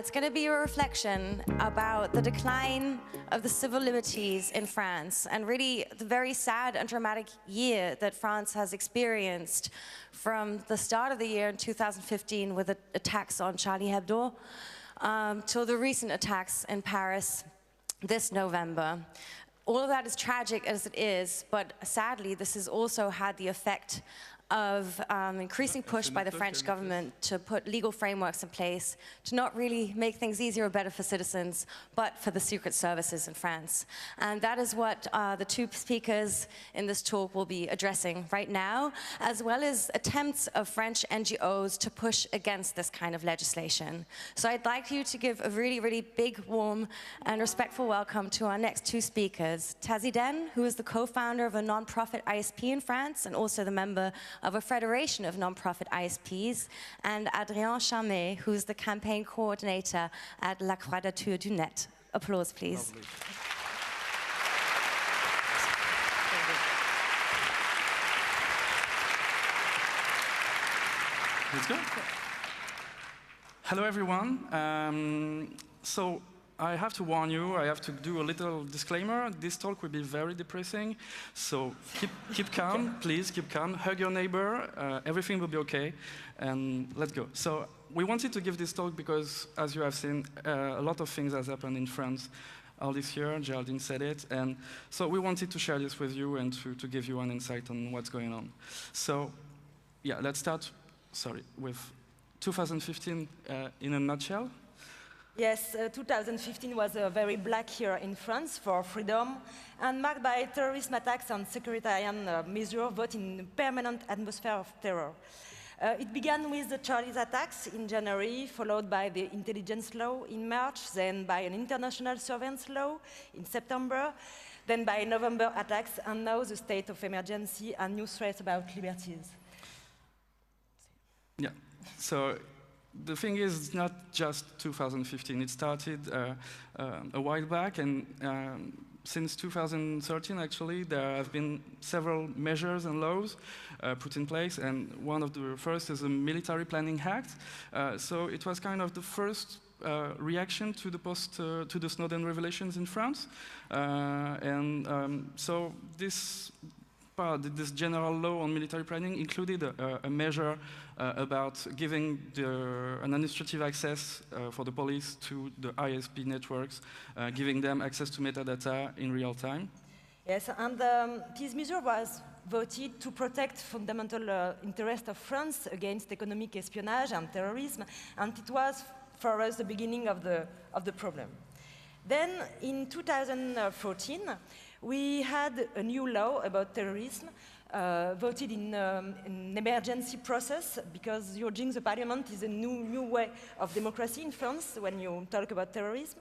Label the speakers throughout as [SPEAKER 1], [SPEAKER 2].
[SPEAKER 1] It's going to be a reflection about the decline of the civil liberties in France and really the very sad and dramatic year that France has experienced from the start of the year in 2015 with the attacks on Charlie Hebdo till the recent attacks in Paris this November. All of that is tragic as it is, but sadly this has also had the effect of increasing push by the French government to put legal frameworks in place to not really make things easier or better for citizens, but for the secret services in France. And that is what the two speakers in this talk will be addressing right now, as well as attempts of French NGOs to push against this kind of legislation. So I'd like you to give a really, really big, warm and respectful welcome to our next two speakers. Tazi Den, who is the co-founder of a non-profit ISP in France and also the member of a federation of non-profit ISPs, and Adrien Charmet, who's the campaign coordinator at La Quadrature du Net. Applause, please.
[SPEAKER 2] Lovely. Let's go. Hello, everyone. So I have to warn you, I have to do a little disclaimer. This talk will be very depressing, so keep calm, please keep calm. Hug your neighbor, everything will be okay, and let's go. So we wanted to give this talk because, as you have seen, a lot of things has happened in France all this year. Geraldine said it, and so we wanted to share this with you and to give you an insight on what's going on. So yeah, let's start, with 2015 in a nutshell.
[SPEAKER 3] Yes, 2015 was a very black year in France for freedom and marked by terrorism attacks and securitarian measures voted in a permanent atmosphere of terror. It began with the Charlie attacks in January, followed by the intelligence law in March, then by an international surveillance law in September, then by November attacks, and now the state of emergency and new threats about liberties.
[SPEAKER 2] Yeah, so the thing is, it's not just 2015. It started a while back, and since 2013, actually, there have been several measures and laws put in place, and one of the first is a military planning act. So it was kind of the first reaction to the Snowden revelations in France, so this general law on military planning included a measure about giving an administrative access for the police to the ISP networks, giving them access to metadata in real time.
[SPEAKER 3] Yes, and this measure was voted to protect fundamental interests of France against economic espionage and terrorism, and it was for us the beginning of the problem. Then in 2014, we had a new law about terrorism voted in an emergency process because urging the parliament is a new way of democracy in France when you talk about terrorism.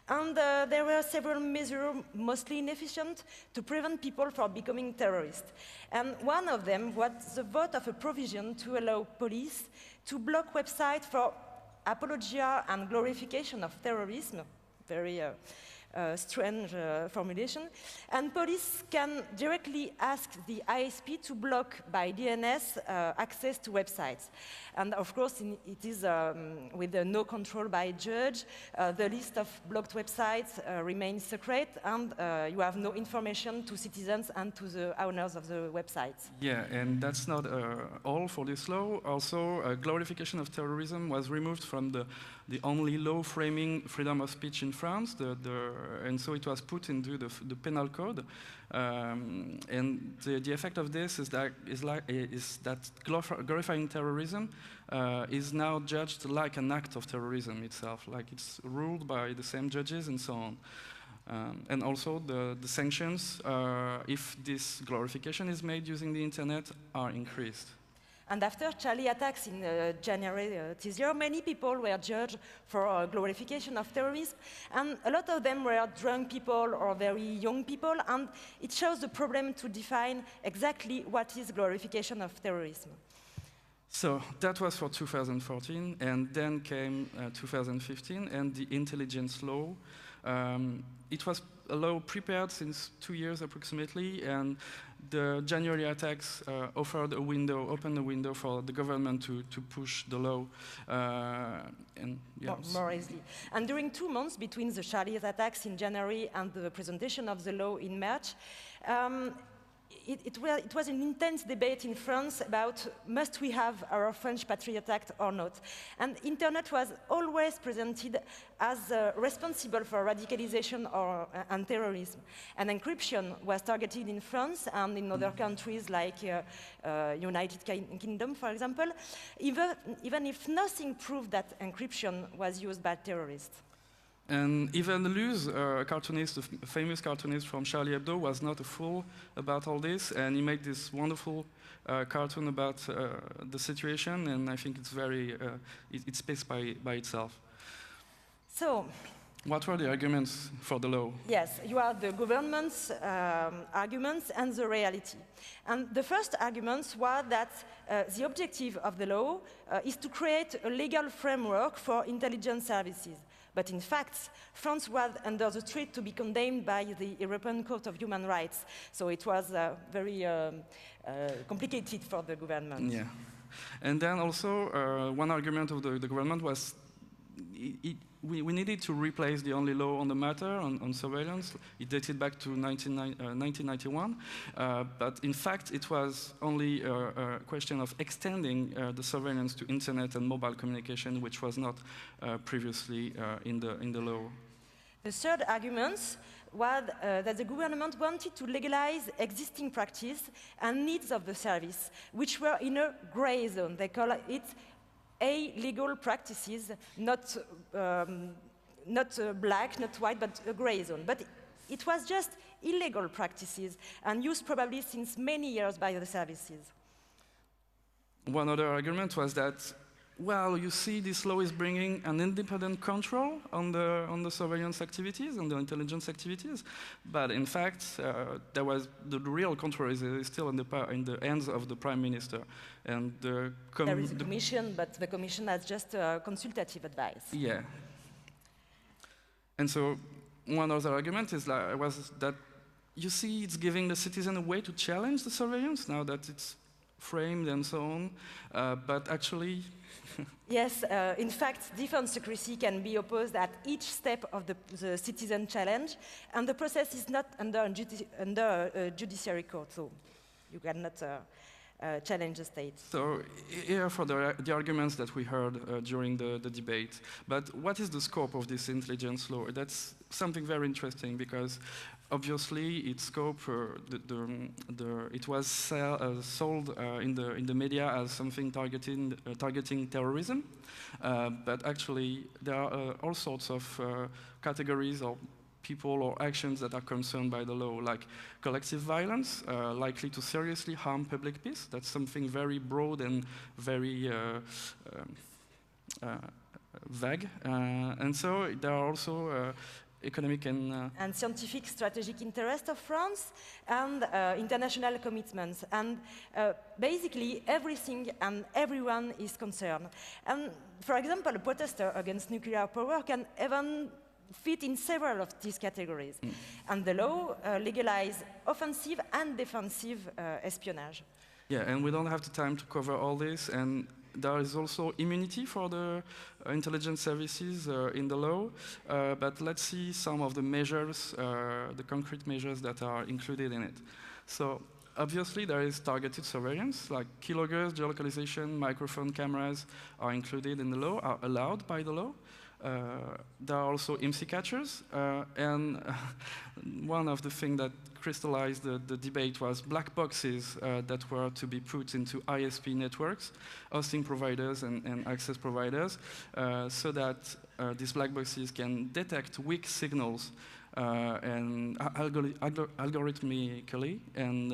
[SPEAKER 3] And there were several measures, mostly inefficient, to prevent people from becoming terrorists. And one of them was the vote of a provision to allow police to block websites for apologia and glorification of terrorism. Very strange formulation. And police can directly ask the ISP to block by DNS access to websites. And of course, it is with no control by judge. The list of blocked websites remains secret, and you have no information to citizens and to the owners of the websites.
[SPEAKER 2] Yeah, and that's not all for this law. Also, glorification of terrorism was removed from the only law framing freedom of speech in France, and so it was put into the penal code. And the effect of this is that glorifying terrorism is now judged like an act of terrorism itself, like it's ruled by the same judges and so on. And also the sanctions, if this glorification is made using the internet, are increased.
[SPEAKER 3] And after Charlie attacks in January this year, many people were judged for glorification of terrorism, and a lot of them were drunk people or very young people, and it shows the problem to define exactly what is glorification of terrorism.
[SPEAKER 2] So that was for 2014, and then came 2015 and the intelligence law. It was a law prepared since 2 years approximately, and the January attacks opened a window for the government to push the law.
[SPEAKER 3] More easily. And during 2 months between the Charlie attacks in January and the presentation of the law in March, it was an intense debate in France about must we have our French Patriot Act or not. And internet was always presented as responsible for radicalization and terrorism. And encryption was targeted in France and in other countries like United Kingdom, for example, even if nothing proved that encryption was used by terrorists.
[SPEAKER 2] And even Luz, a cartoonist, a famous cartoonist from Charlie Hebdo, was not a fool about all this, and he made this wonderful cartoon about the situation, and I think it's very, it speaks by itself.
[SPEAKER 3] So,
[SPEAKER 2] what were the arguments for the law?
[SPEAKER 3] Yes, you have the government's arguments and the reality. And the first argument was that the objective of the law is to create a legal framework for intelligence services. But in fact, France was under the threat to be condemned by the European Court of Human Rights. So it was very complicated for the government.
[SPEAKER 2] Yeah. And then also, one argument of the government was we needed to replace the only law on the matter, on surveillance. It dated back to 1991. But in fact, it was only a question of extending the surveillance to internet and mobile communication, which was not previously in the law.
[SPEAKER 3] The third argument was that the government wanted to legalize existing practice and needs of the service, which were in a gray zone. They call it illegal practices, not black, not white, but a gray zone. But it was just illegal practices and used probably since many years by the services.
[SPEAKER 2] One other argument was that, well, you see, this law is bringing an independent control on the surveillance activities, on the intelligence activities, but in fact, the real control is still in the hands of the Prime Minister. And
[SPEAKER 3] there is a commission, but the commission has just consultative advice.
[SPEAKER 2] Yeah. And so, one other argument was that, you see, it's giving the citizen a way to challenge the surveillance now that it's framed and so on, but actually.
[SPEAKER 3] Yes, in fact, defense secrecy can be opposed at each step of the citizen challenge, and the process is not under a judiciary court, so you cannot challenge the state.
[SPEAKER 2] So here for the arguments that we heard during the debate. But what is the scope of this intelligence law? That's something very interesting because obviously its scope, it was sold in the media as something targeting terrorism. But actually there are all sorts of categories or people or actions that are concerned by the law, like collective violence, likely to seriously harm public peace. That's something very broad and very vague. And so there are also economic and
[SPEAKER 3] scientific strategic interest of France and international commitments. And basically everything and everyone is concerned. And for example, a protester against nuclear power can even fit in several of these categories. And the law legalizes offensive and defensive espionage.
[SPEAKER 2] Yeah, and we don't have the time to cover all this. And there is also immunity for the intelligence services in the law. But let's see some of the measures, the concrete measures that are included in it. So obviously there is targeted surveillance, like keyloggers, geolocalization, microphone cameras are included in the law, are allowed by the law. There are also IMSI catchers, and one of the things that crystallized the debate was black boxes that were to be put into ISP networks, hosting providers and access providers, so that these black boxes can detect weak signals and algorithmically, and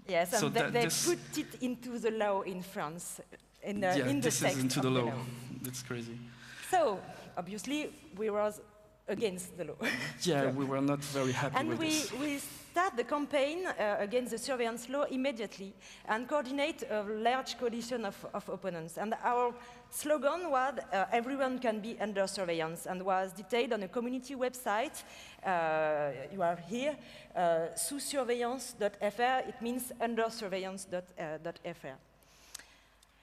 [SPEAKER 3] yes, and
[SPEAKER 2] so
[SPEAKER 3] they put it into the law in France. In the
[SPEAKER 2] this
[SPEAKER 3] text
[SPEAKER 2] is into
[SPEAKER 3] of
[SPEAKER 2] the law.
[SPEAKER 3] law.
[SPEAKER 2] It's crazy.
[SPEAKER 3] So, obviously, we was against the law.
[SPEAKER 2] Yeah, we were not very happy
[SPEAKER 3] And
[SPEAKER 2] with this.
[SPEAKER 3] we start the campaign against the surveillance law immediately and coordinate a large coalition of opponents. And our slogan was, everyone can be under surveillance, and was detailed on a community website. You are here, sous surveillance.fr. It means under surveillance.fr.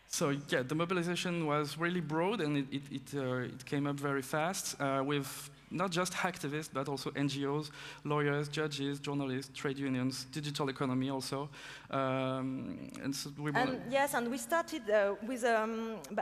[SPEAKER 2] So yeah, the mobilization was really broad, and it came up very fast with not just activists, but also NGOs, lawyers, judges, journalists, trade unions, digital economy also. And so
[SPEAKER 3] yes, and we started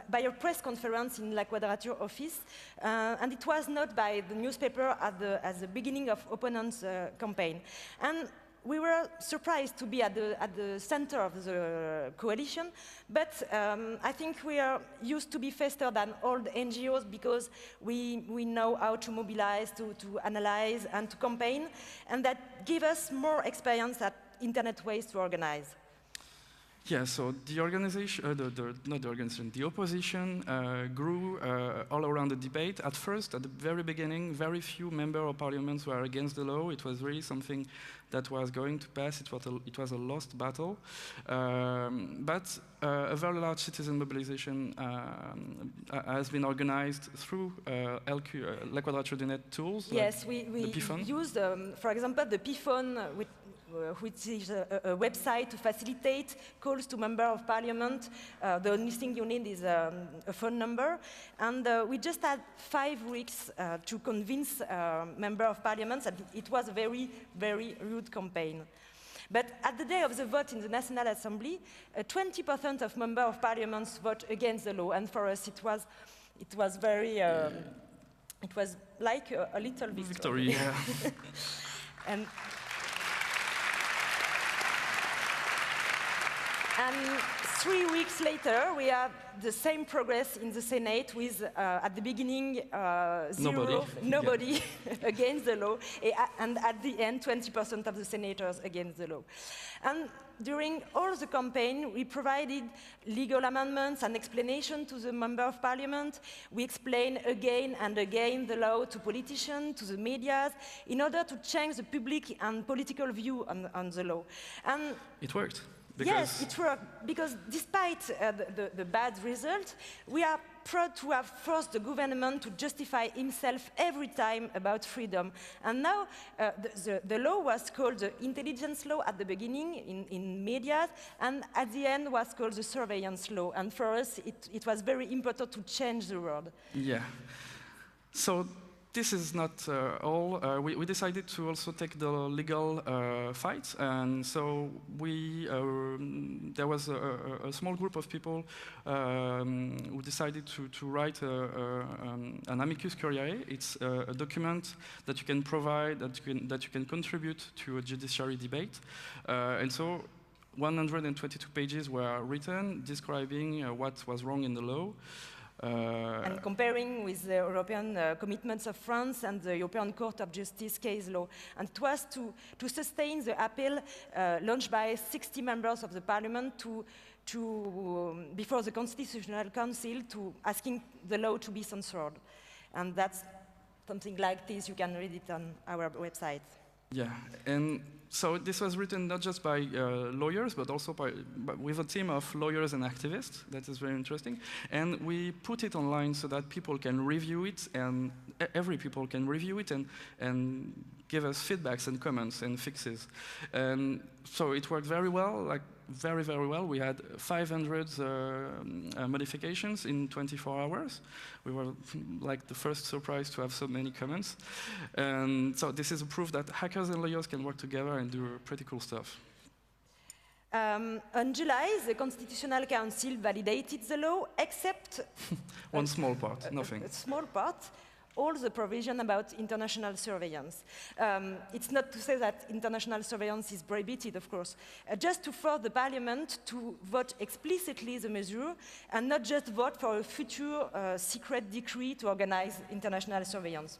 [SPEAKER 3] by a press conference in La Quadrature office, and it was not by the newspaper at the beginning of opponents' campaign. And we were surprised to be at the center of the coalition, but I think we are used to be faster than all the NGOs because we know how to mobilize, to analyze, and to campaign, and that give us more experience at internet ways to organize.
[SPEAKER 2] Yeah, so the organization, not the organization, the opposition grew all around the debate. At first, at the very beginning, very few members of parliament were against the law. It was really something that was going to pass. It was a lost battle. But a very large citizen mobilization has been organized through La Quadrature du Net tools.
[SPEAKER 3] Yes,
[SPEAKER 2] like
[SPEAKER 3] we
[SPEAKER 2] PFON.
[SPEAKER 3] used, for example, the PFON, which is a website to facilitate calls to member of parliament. The only thing you need is a phone number. And we just had 5 weeks to convince member of parliament that it was a very, very rude campaign. But at the day of the vote in the National Assembly, 20% of member of parliaments vote against the law. And for us, it was very, it was like a little victory.
[SPEAKER 2] Yeah.
[SPEAKER 3] And 3 weeks later, we have the same progress in the Senate with, at the beginning, nobody against the law, and at the end, 20% of the senators against the law. And during all the campaign, we provided legal amendments and explanation to the member of parliament. We explained again and again the law to politicians, to the media, in order to change the public and political view on the law. And
[SPEAKER 2] it worked.
[SPEAKER 3] Yes, it worked, because despite the bad result, we are proud to have forced the government to justify himself every time about freedom. And now the law was called the intelligence law at the beginning in media, and at the end was called the surveillance law. And for us, it was very important to change the word.
[SPEAKER 2] Yeah. So this is not all. We decided to also take the legal fight, and so there was a small group of people who decided to write an amicus curiae. It's a document that you can provide, that you can contribute to a judiciary debate, and so 122 pages were written describing what was wrong in the law.
[SPEAKER 3] And comparing with the European commitments of France and the European Court of Justice case law. And it was to sustain the appeal launched by 60 members of the parliament before the Constitutional Council to asking the law to be censored. And that's something like this. You can read it on our website.
[SPEAKER 2] Yeah, and so this was written not just by lawyers, but also with a team of lawyers and activists. That is very interesting. And we put it online so that people can review it, and every people can review it and give us feedbacks and comments and fixes. And so it worked very well, like very, very well. We had 500 modifications in 24 hours. We were like the first surprise to have so many comments. And so this is a proof that hackers and lawyers can work together and do pretty cool stuff.
[SPEAKER 3] On July, the Constitutional Council validated the law, except
[SPEAKER 2] one small part, nothing.
[SPEAKER 3] A small part. All the provision about international surveillance. It's not to say that international surveillance is prohibited, of course, just to force the parliament to vote explicitly the measure and not just vote for a future secret decree to organize international surveillance.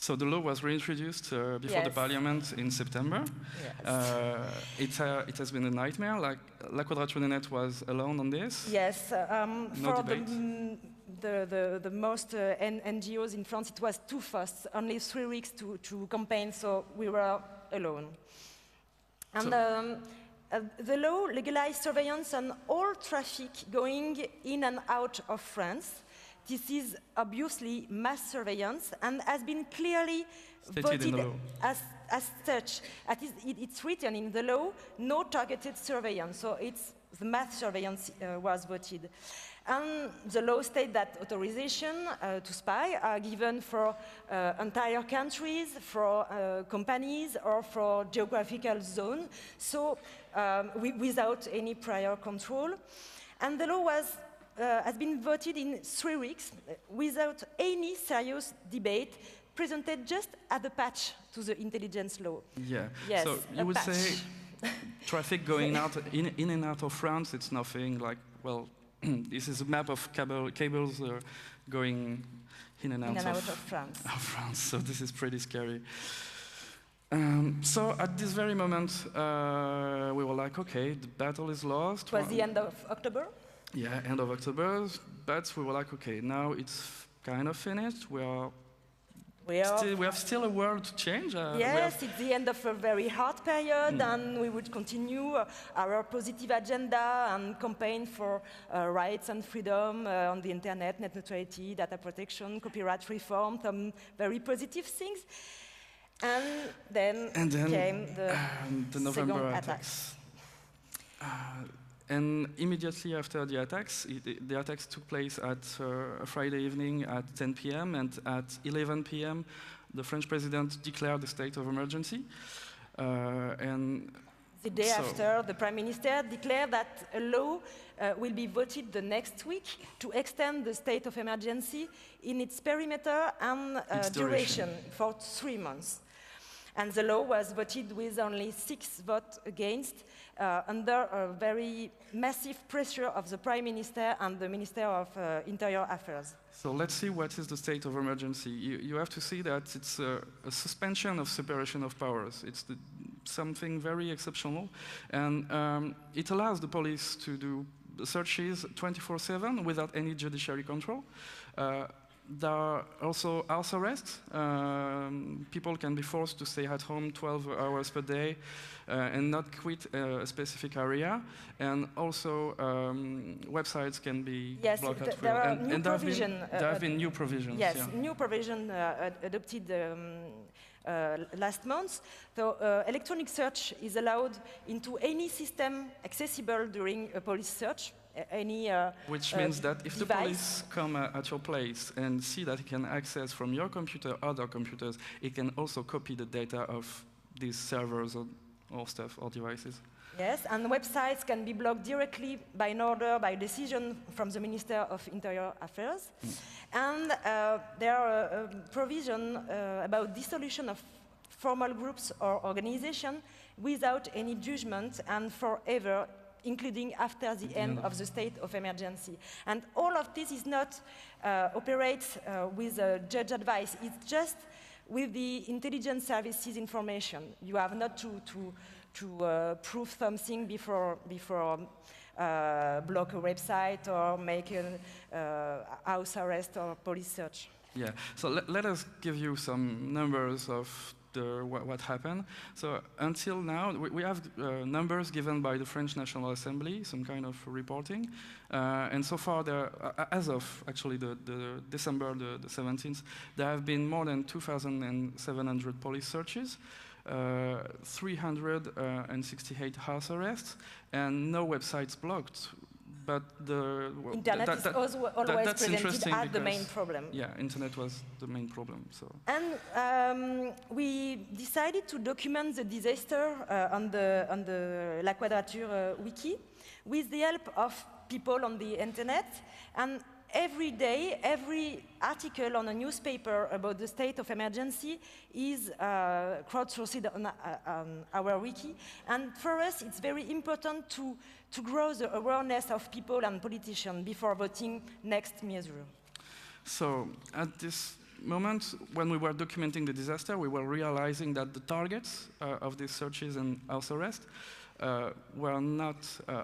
[SPEAKER 2] So the law was reintroduced before the
[SPEAKER 3] Yes.
[SPEAKER 2] parliament in September.
[SPEAKER 3] Yes.
[SPEAKER 2] It has been a nightmare. Like La Quadrature du Net was alone on this.
[SPEAKER 3] Yes,
[SPEAKER 2] No
[SPEAKER 3] for
[SPEAKER 2] debate.
[SPEAKER 3] the most NGOs in France, it was too fast, only 3 weeks to campaign, so we were alone. And the law legalized surveillance on all traffic going in and out of France. This is obviously mass surveillance and has been clearly
[SPEAKER 2] Stated in the
[SPEAKER 3] voted
[SPEAKER 2] law.
[SPEAKER 3] as such. It's written in the law, no targeted surveillance. So the mass surveillance was voted. And the law states that authorization to spy are given for entire countries, for companies, or for geographical zone, so without any prior control. And the law has been voted in 3 weeks without any serious debate, presented just as a patch to the intelligence law.
[SPEAKER 2] Yeah.
[SPEAKER 3] Yes,
[SPEAKER 2] So you
[SPEAKER 3] a
[SPEAKER 2] would
[SPEAKER 3] patch.
[SPEAKER 2] say traffic going out in and out of France, it's nothing like, well, this is a map of cables going in and out
[SPEAKER 3] of France.
[SPEAKER 2] Of France. So this is pretty scary. So at this very moment, we were like, okay, the battle is lost.
[SPEAKER 3] It was the end of October?
[SPEAKER 2] Yeah, end of October. But we were like, okay, now it's kind of finished. We have still a world to change.
[SPEAKER 3] Yes, it's the end of a very hard period, and we would continue our positive agenda and campaign for rights and freedom on the internet, net neutrality, data protection, copyright reform, some very positive things. And then came
[SPEAKER 2] the November attacks. And immediately after the attacks, the attacks took place at a Friday evening at 10 p.m. and at 11 p.m. the French president declared the state of emergency. And
[SPEAKER 3] the day after, the prime minister declared that a law will be voted the next week to extend the state of emergency in its perimeter and duration for 3 months. And the law was voted with only 6 votes against, under a very massive pressure of the Prime Minister and the Minister of Interior Affairs.
[SPEAKER 2] So let's see what is the state of emergency. You have to see that it's a suspension of separation of powers. It's something very exceptional, and it allows the police to do searches 24/7 without any judiciary control. There are also house arrests. People can be forced to stay at home 12 hours per day and not quit a specific area. And also, websites can be blocked at will.
[SPEAKER 3] And
[SPEAKER 2] there have been new provisions.
[SPEAKER 3] Yes, new provision adopted last month. So electronic search is allowed into any system accessible during a police search.
[SPEAKER 2] Which means that if the
[SPEAKER 3] device.
[SPEAKER 2] police come at your place and see that it can access from your computer other computers, it can also copy the data of these servers or stuff or devices.
[SPEAKER 3] Yes, and websites can be blocked directly by an order, by decision from the Minister of Interior Affairs. And there are provision about dissolution of formal groups or organizations without any judgment and forever, including after the end of the state of emergency. And all of this is not operates with judge advice. It's just with the intelligence services information. You have not to prove something before block a website or make a house arrest or police search.
[SPEAKER 2] Yeah, so let us give you some numbers of what happened. So until now, we have numbers given by the French National Assembly, some kind of reporting. And so far, as of actually the December the 17th, there have been more than 2,700 police searches, 368 house arrests, and no websites blocked. But the
[SPEAKER 3] internet is always presented as the main problem.
[SPEAKER 2] Yeah, internet was the main problem. So.
[SPEAKER 3] And we decided to document the disaster on the La Quadrature wiki with the help of people on the internet. And every day, every article on a newspaper about the state of emergency is crowdsourced on our wiki. And for us, it's very important to grow the awareness of people and politicians before voting next measure.
[SPEAKER 2] So at this moment, when we were documenting the disaster, we were realizing that the targets of these searches and house arrests were not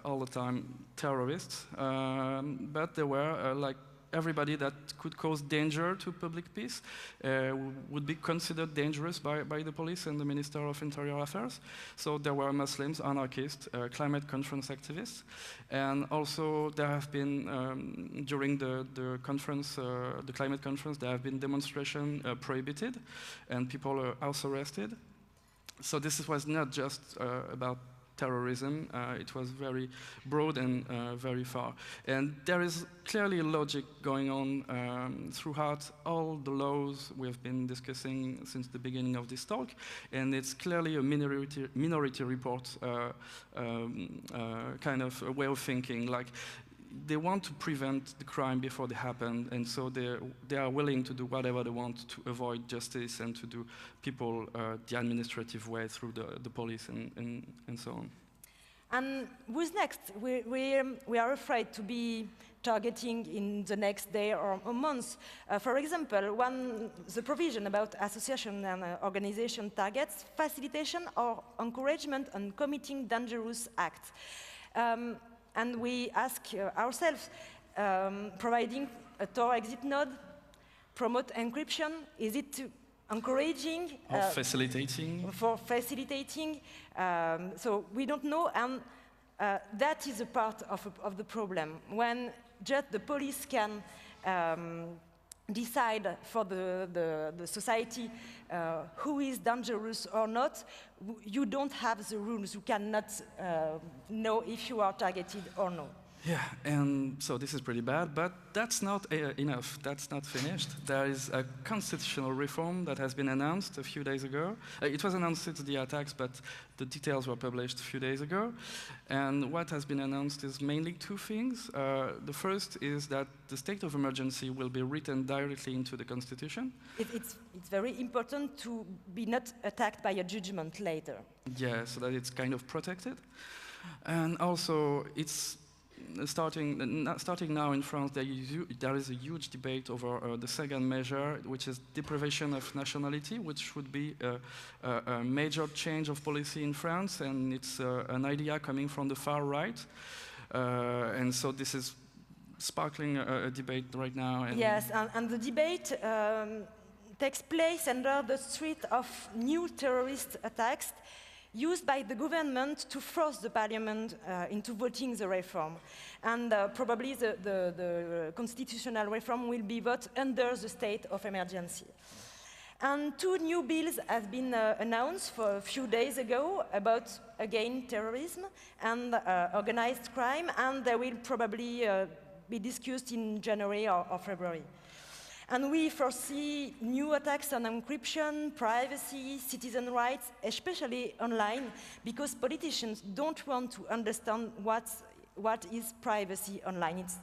[SPEAKER 2] all the time terrorists, but they were like everybody that could cause danger to public peace would be considered dangerous by the police and the Minister of Interior Affairs. So there were Muslims, anarchists, climate conference activists, and also there have been, during the conference, the climate conference, there have been demonstrations prohibited and people are house arrested. So this was not just about terrorism, it was very broad and very far. And there is clearly a logic going on throughout all the laws we have been discussing since the beginning of this talk, and it's clearly a minority report kind of a way of thinking. Like, they want to prevent the crime before they happen, and so they are willing to do whatever they want to avoid justice and to do people the administrative way through the police and so on. And
[SPEAKER 3] who's next? We are afraid to be targeting in the next day or a month. For example, the provision about association and organization targets facilitation or encouragement on committing dangerous acts. And we ask ourselves, providing a Tor exit node, promote encryption, is it encouraging?
[SPEAKER 2] Or facilitating?
[SPEAKER 3] For facilitating. So we don't know, and that is a part of the problem. When just the police can decide for the society who is dangerous or not, you don't have the rules. You cannot know if you are targeted or not.
[SPEAKER 2] Yeah, and so this is pretty bad, but that's not enough. That's not finished. There is a constitutional reform that has been announced a few days ago. It was announced since the attacks, but the details were published a few days ago. And what has been announced is mainly two things. The first is that the state of emergency will be written directly into the constitution.
[SPEAKER 3] It's very important to be not attacked by a judgment later.
[SPEAKER 2] Yeah, so that it's kind of protected. And also, it's starting now in France, there is a huge debate over the second measure, which is deprivation of nationality, which would be a major change of policy in France, and it's an idea coming from the far right. And so this is sparkling a debate right now. And
[SPEAKER 3] yes, and the debate takes place under the threat of new terrorist attacks used by the government to force the parliament into voting the reform. And probably the constitutional reform will be voted under the state of emergency. And two new bills have been announced for a few days ago about, again, terrorism and organized crime, and they will probably be discussed in January or February. And we foresee new attacks on encryption, privacy, citizen rights, especially online, because politicians don't want to understand what is privacy online. It's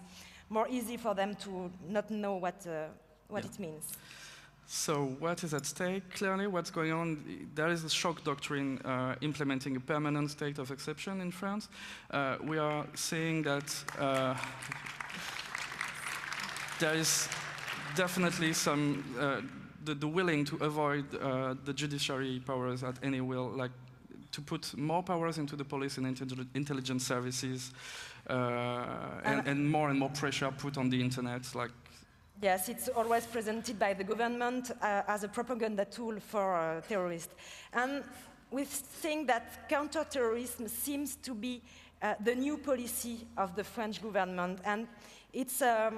[SPEAKER 3] more easy for them to not know what it means.
[SPEAKER 2] So what is at stake? Clearly, what's going on, there is a shock doctrine implementing a permanent state of exception in France. We are seeing that there is definitely some the willing to avoid the judiciary powers at any will, like to put more powers into the police and intelligence services, and more pressure put on the internet, like.
[SPEAKER 3] Yes, it's always presented by the government as a propaganda tool for terrorists. And we think that counter-terrorism seems to be the new policy of the French government, and it's a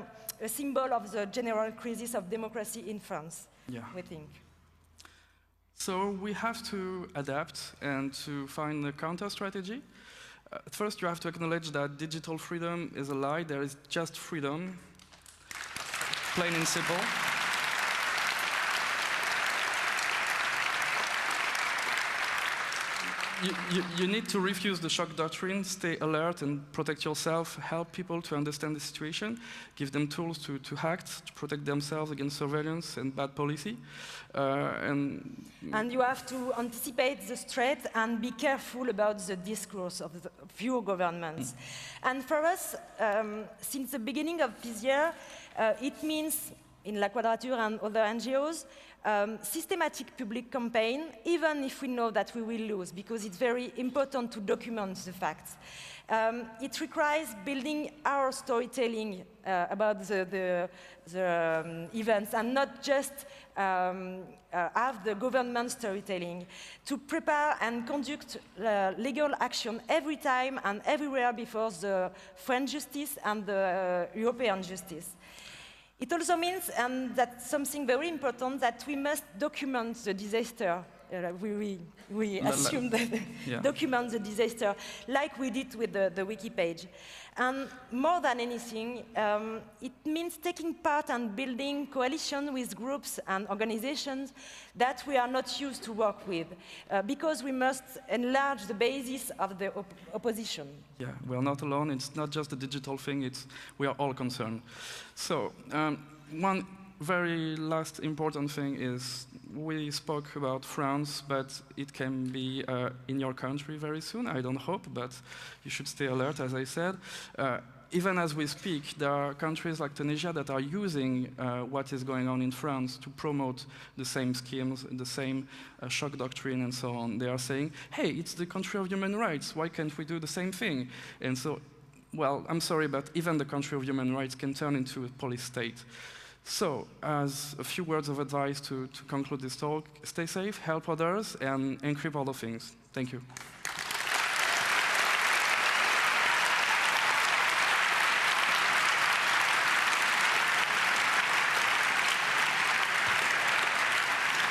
[SPEAKER 3] symbol of the general crisis of democracy in France, we think.
[SPEAKER 2] So we have to adapt and to find a counter-strategy. First, you have to acknowledge that digital freedom is a lie. There is just freedom, plain and simple. You need to refuse the shock doctrine, stay alert and protect yourself, help people to understand the situation, give them tools to act, to protect themselves against surveillance and bad policy. And
[SPEAKER 3] you have to anticipate the threat and be careful about the discourse of your governments. And for us, since the beginning of this year, it means in La Quadrature and other NGOs, systematic public campaign, even if we know that we will lose, because it's very important to document the facts. It requires building our storytelling about the events and not just have the government storytelling, to prepare and conduct legal action every time and everywhere before the French justice and the European justice. It also means, and that's something very important, that we must document the disaster. We assume that document the disaster, like we did with the wiki page. And more than anything, it means taking part and building coalition with groups and organizations that we are not used to work with, because we must enlarge the basis of the opposition.
[SPEAKER 2] Yeah, we are not alone. It's not just a digital thing. We are all concerned. So one very last important thing is we spoke about France, but it can be in your country very soon. I don't hope, but you should stay alert, as I said. Even as we speak, there are countries like Tunisia that are using what is going on in France to promote the same schemes, the same shock doctrine, and so on. They are saying, hey, it's the country of human rights. Why can't we do the same thing? And so, well, I'm sorry, but even the country of human rights can turn into a police state. So, as a few words of advice to conclude this talk, stay safe, help others, and encrypt all the things. Thank you.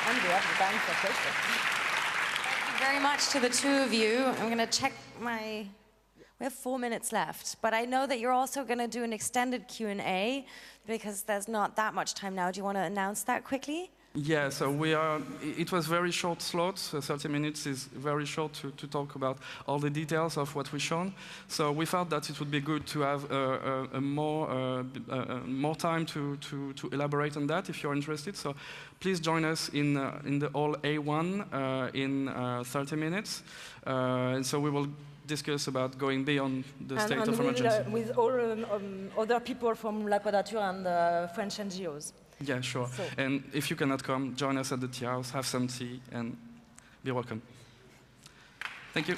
[SPEAKER 3] And we have the time for questions.
[SPEAKER 1] Thank you very much to the two of you. I'm going to check my... We have 4 minutes left, but I know that you're also going to do an extended Q&A because there's not that much time now. Do you want to announce that quickly?
[SPEAKER 2] Yeah, so it was very short slots. 30 minutes is very short to talk about all the details of what we've shown. So we thought that it would be good to have more time to elaborate on that if you're interested. So please join us in the hall A1 in 30 minutes. And so we will discuss about going beyond the state of emergency.
[SPEAKER 3] With all other people from La Quadrature and French NGOs.
[SPEAKER 2] Yeah, sure. So. And if you cannot come, join us at the tea house, have some tea, and be welcome. Thank you.